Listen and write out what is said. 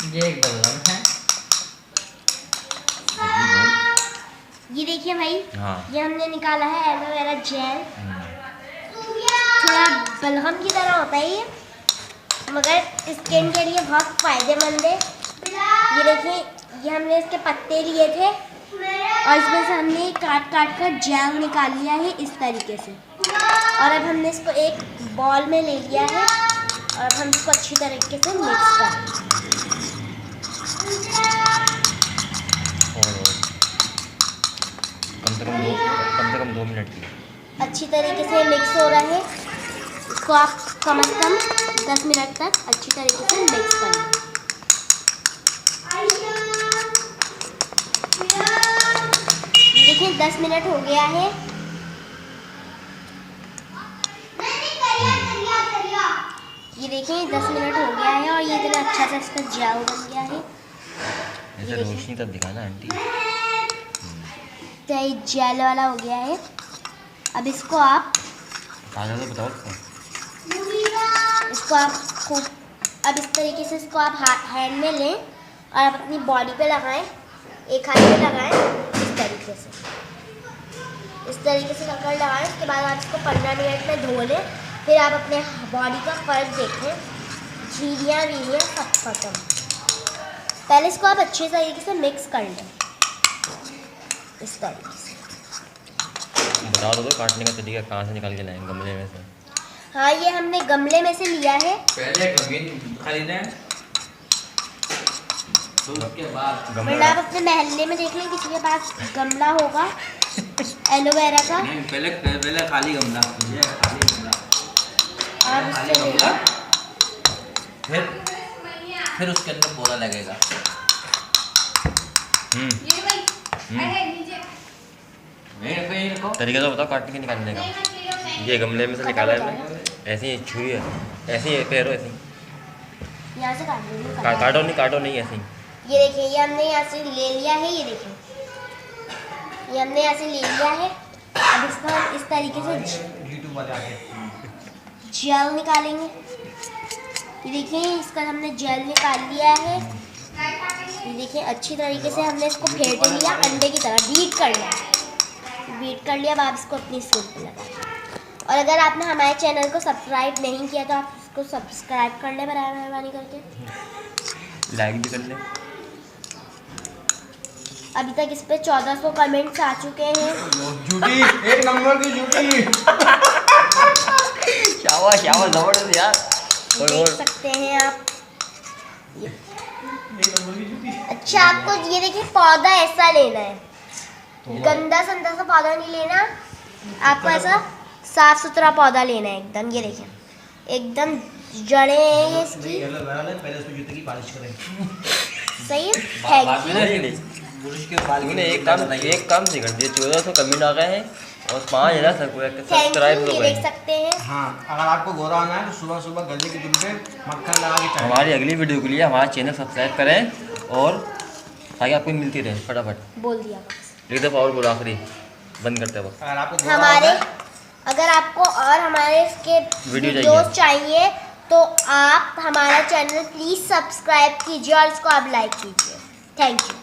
ये एक बलगम है। ये देखिए भाई। हाँ। ये हमने निकाला है एलोवेरा जेल। थोड़ा बलगम की तरह होता है ये, मगर स्किन के लिए बहुत फायदेमंद है। ये देखिए, ये हमने इसके पत्ते लिए थे और इसमें से हमने काट काट कर जेल निकाल लिया है इस तरीके से। और अब हमने इसको एक बॉल में ले लिया है और अब हम इसको अच्छी तरीके से मिक्स करेंगे। कम से कम 2 मिनट की। अच्छी तरीके से मिक्स हो रहा है। इसको आप कम से कम 10 मिनट तक अच्छी तरीके से मिक्स कर लें। देखिए 10 मिनट हो गया है। ये देखिए 10 मिनट हो गया है और ये इतना अच्छा सा इसका जेल बन गया है। ऐसे रोशनी तब दिखाना आंटी। तो ये जेल वाला हो गया है। अब इसको आप तो बताओ इसको आप खूब अब इस तरीके से इसको आप हैंड में लें और आप अपनी बॉडी पे लगाएं। एक हाथ पे लगाएं इस तरीके से कर लगाएं। उसके बाद आप इसको 15 मिनट में धो लें। फिर आप अपने बॉडी का फर्क देखें, झीलियाँ वीलियाँ सब खत्म। पहले इसको आप अच्छे तरीके से मिक्स कर लें इस तरीके से। बता दो काटने का तरीका कहाँ से निकाल के लाएंगे? गमले में से। हाँ, ये हमने गमले में से लिया है। पहले जमीन खरीदें, तो उसके बाद वरना आप अपने मोहल्ले में देख लें किसी के पास गमला होगा एलोवेरा का। नहीं, पहले खाली गमला, आप खाली उससे गमला, फिर उसके अंदर पौधा लगेगा। तरीका तो बताओ काटने के निकालने का। ये गमले में से निकाला है मैंने। ऐसे ही छुरी है, ऐसे ही पैरों ऐसे ही यहाँ से काट लीजिए। काटो नहीं ऐसे ही। ये देखिए, ये हमने यहाँ से ले लिया है। ये देखिए, ये हमने यहाँ से ले लिया है। अब इसको हम इस तरीके से जेल निकालेंगे। ये देखिए, इसका हमने जेल निकाल लिया है। ये देखिए, अच्छी तरीके से हमने इसको फेंट लिया, अंडे की तरह बीट कर लिया। बीट कर लिया। अब आप इसको अपनी स्किन पे लगाएं। और अगर आपने हमारे चैनल को सब्सक्राइब नहीं किया तो आप इसको सब्सक्राइब कर लें मेहरबानी करके, लाइक भी कर ले। अभी तक इस पे 1400 कमेंट्स आ चुके हैं। झूठी, एक नंबर की झूठी। शाबाश जबरदस्त यार। देख सकते हैं आप। अच्छा, आपको ये देखिए पौधा ऐसा लेना है, गंदा संदा सा पौधा नहीं लेना। आपको ऐसा साफ सुथरा पौधा लेना है एकदम। ये देखिए, एकदम जड़ें हैं ये इसकी। पहले उसमें जूते की पालिश करें। सही है। एक काम से कर दिया। 1400 कमेंट आ गए हैं और 5000 सब्सक्राइब हो गए। देख सकते हैं। हाँ, अगर आपको गोरा होना है तो सुबह सुबह गले के दिन पे मक्खन लगा के चाय। हमारी अगली वीडियो के लिए हमारा चैनल सब्सक्राइब करें और ताकि आपको मिलती रहे। फटाफट बोल दिया एक दफ़ा और बोला आखिरी बंद करते वक्त। अगर आपको अगर आपको और हमारे इसके वीडियोस चाहिए तो आप हमारा चैनल प्लीज़ सब्सक्राइब कीजिए और इसको आप लाइक कीजिए। Thank you.